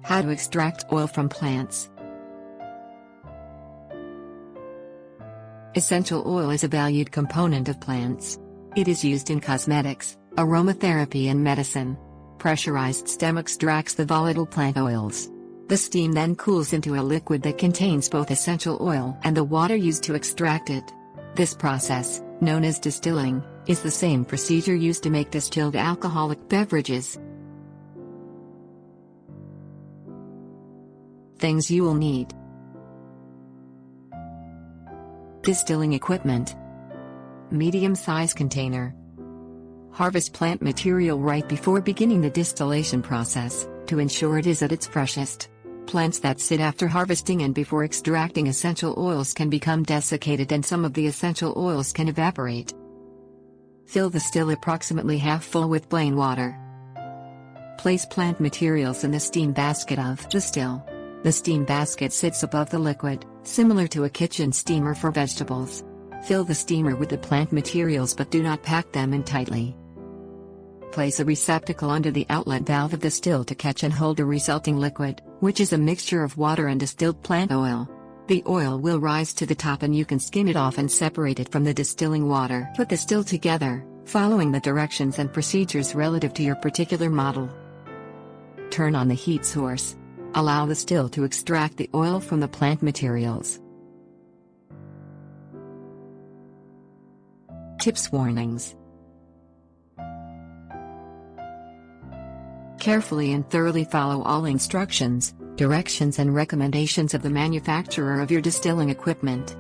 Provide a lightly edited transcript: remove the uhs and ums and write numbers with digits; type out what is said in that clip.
How to extract oil from plants. Essential oil is a valued component of plants. It is used in cosmetics, aromatherapy and medicine. Pressurized stem extracts the volatile plant oils. The steam then cools into a liquid that contains both essential oil and the water used to extract it. This process, known as distilling, is the same procedure used to make distilled alcoholic beverages. Things you will need: distilling equipment, medium-size container. Harvest plant material right before beginning the distillation process, to ensure it is at its freshest. Plants that sit after harvesting and before extracting essential oils can become desiccated and some of the essential oils can evaporate. Fill the still approximately half full with plain water. Place plant materials in the steam basket of the still. The steam basket sits above the liquid, similar to a kitchen steamer for vegetables. Fill the steamer with the plant materials but do not pack them in tightly. Place a receptacle under the outlet valve of the still to catch and hold a resulting liquid, which is a mixture of water and distilled plant oil. The oil will rise to the top and you can skim it off and separate it from the distilling water. Put the still together, following the directions and procedures relative to your particular model. Turn on the heat source. Allow the still to extract the oil from the plant materials. Tips: warnings. Carefully and thoroughly follow all instructions, directions and recommendations of the manufacturer of your distilling equipment.